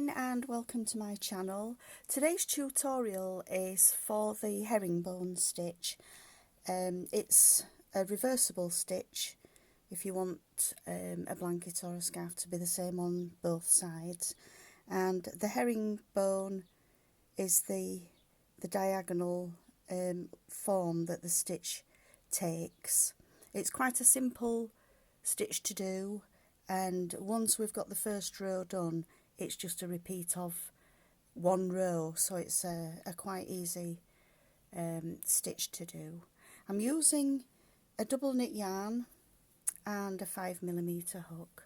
again and welcome to my channel. Today's tutorial is for the herringbone stitch. It's a reversible stitch if you want a blanket or a scarf to be the same on both sides, and the herringbone is the diagonal form that the stitch takes. It's quite a simple stitch to do, and once we've got the first row done, it's just a repeat of one row, so it's a quite easy stitch to do. I'm using a double knit yarn and a 5mm hook,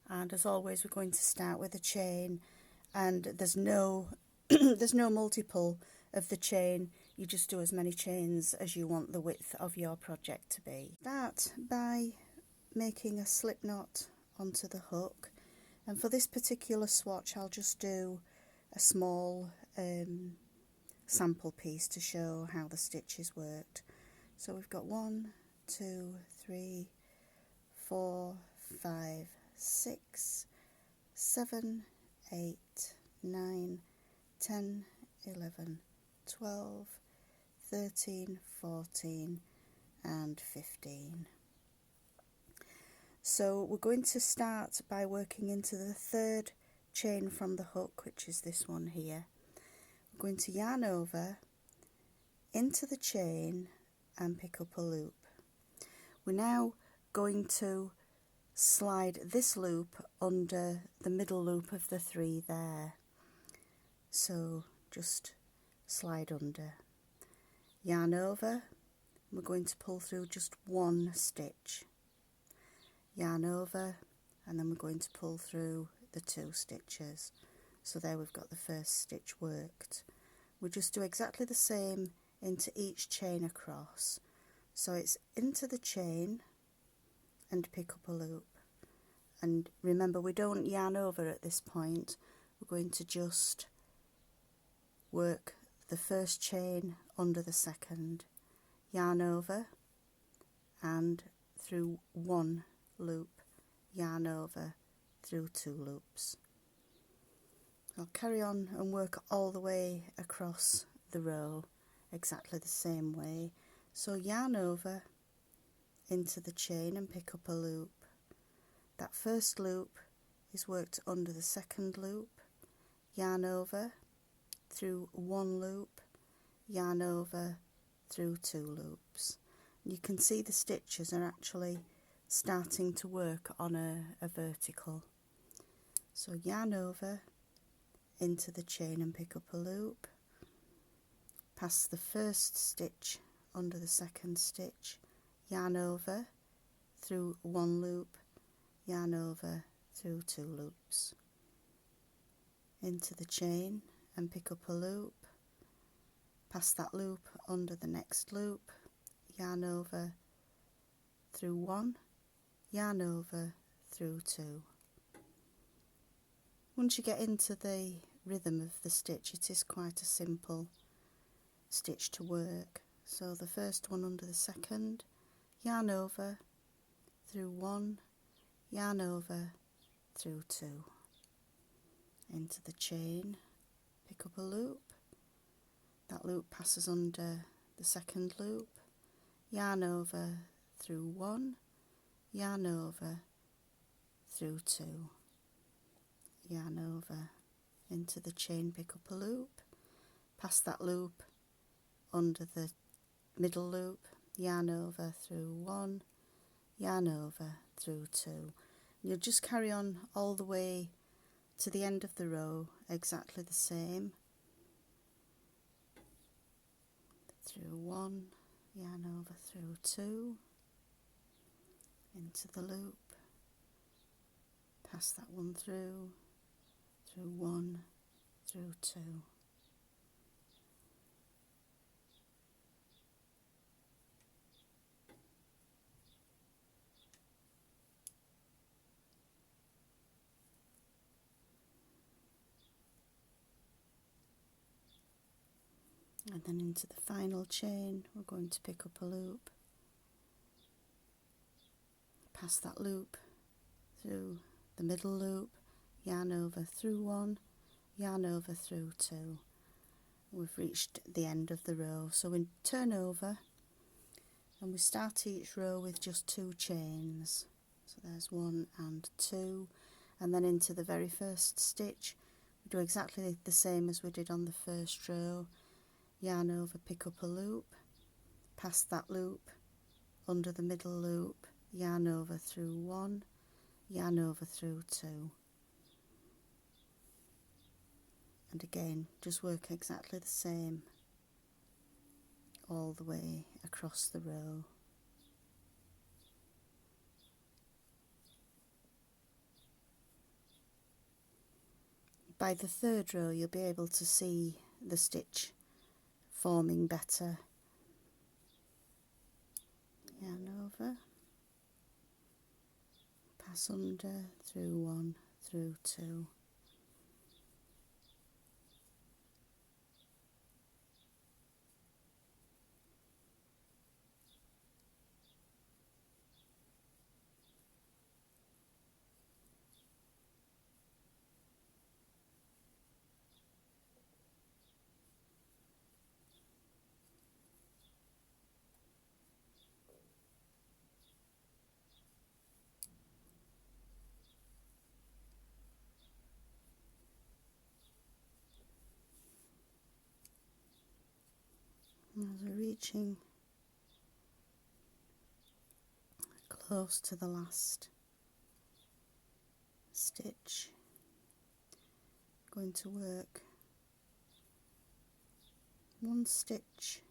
and as always we're going to start with a chain, and there's no there's no multiple of the chain. You just do as many chains as you want the width of your project to be. Start by making a slip knot onto the hook, and for this particular swatch I'll just do a small sample piece to show how the stitch is worked. So we've got 1, 2, 3, 4, 5, 6, 7, 8, 9, 10, 11, 12, 13, 14 and 15. So we're going to start by working into the third chain from the hook, which is this one here. We're going to yarn over into the chain and pick up a loop. We're now going to slide this loop under the middle loop of the 3 there. So just slide under, yarn over, we're going to pull through just 1 stitch, yarn over, and then we're going to pull through the 2 stitches. So there we've got the first stitch worked. We'll just do exactly the same into each chain across. So it's into the chain and pick up a loop, and remember we don't yarn over at this point. We're going to just work the first chain under the second, yarn over and through 1 loop, yarn over through 2 loops. I'll carry on and work all the way across the row exactly the same way. So yarn over into the chain and pick up a loop. That first loop is worked under the second loop, yarn over through 1 loop, yarn over through 2 loops. You can see the stitches are actually starting to work on a vertical. So yarn over into the chain and pick up a loop, pass the first stitch under the second stitch, yarn over through 1 loop, yarn over through 2 loops, into the chain and pick up a loop, pass that loop under the next loop, yarn over through 1, yarn over through 2. Once you get into the rhythm of the stitch, it is quite a simple stitch to work. So the first one under the second, yarn over through 1, yarn over through 2, into the chain, pick up a loop, that loop passes under the second loop, yarn over through 1, yarn over through 2, yarn over into the chain, pick up a loop, pass that loop under the middle loop, yarn over through 1, yarn over through 2. You'll just carry on all the way to the end of the row exactly the same. Through 1, yarn over through 2, into the loop, pass that one through 1, through 2. And then into the final chain we're going to pick up a loop, pass that loop through the middle loop, yarn over through 1, yarn over through 2. We've reached the end of the row, so we turn over and we start each row with just 2 chains. So there's 1 and 2, and then into the very first stitch we do exactly the same as we did on the first row. Yarn over, pick up a loop, pass that loop under the middle loop, yarn over through 1, yarn over through 2, and again just work exactly the same all the way across the row. By the third row you'll be able to see the stitch forming better. Yarn over, pass under, through 1, through 2. As we're reaching close to the last stitch, I'm going to work 1 stitch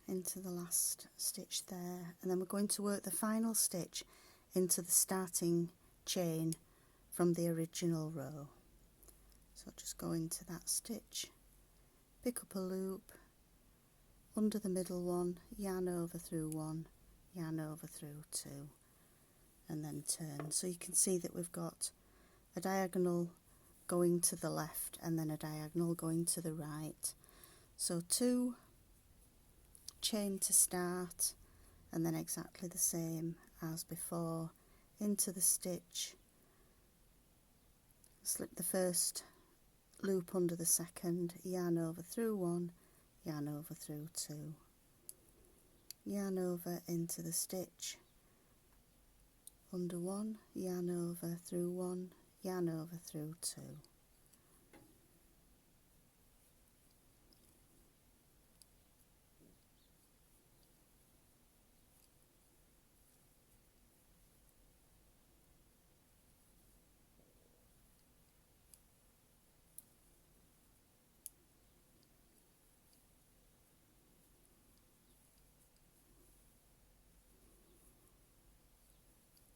into the last stitch there, and then we're going to work the final stitch into the starting chain from the original row. So just go into that stitch, pick up a loop under the middle one, yarn over through 1, yarn over through 2, and then turn. So you can see that we've got a diagonal going to the left and then a diagonal going to the right. So 2 chain to start, and then exactly the same as before, into the stitch, slip the first loop under the second, yarn over through 1, yarn over through 2, yarn over into the stitch, under 1, yarn over through 1, yarn over through 2.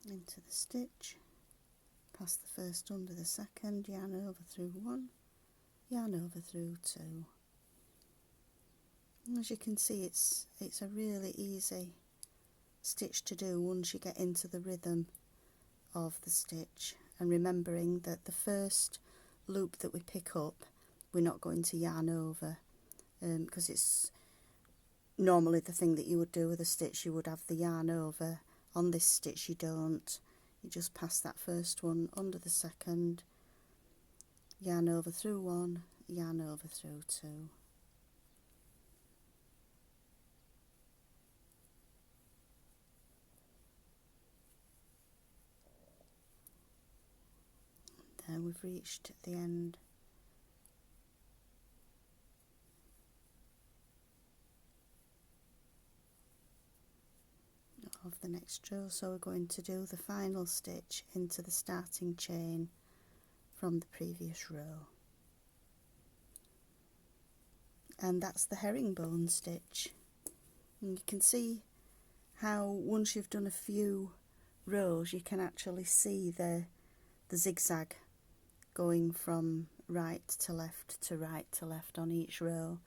Into the stitch, pass the first under the second, yarn over through 1, yarn over through 2. And as you can see, it's a really easy stitch to do once you get into the rhythm of the stitch, and remembering that the first loop that we pick up we're not going to yarn over, because it's normally the thing that you would do with a stitch, you would have the yarn over. On this stitch you don't, you just pass that first one under the second, yarn over through 1, yarn over through 2. There we've reached the end of the next row, so we're going to do the final stitch into the starting chain from the previous row, and that's the herringbone stitch. And you can see how once you've done a few rows you can actually see the zigzag going from right to left to right to left on each row.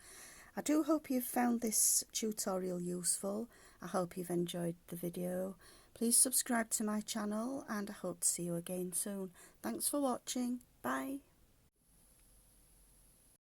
I do hope you've found this tutorial useful. I hope you've enjoyed the video. Please subscribe to my channel, and I hope to see you again soon. Thanks for watching. Bye.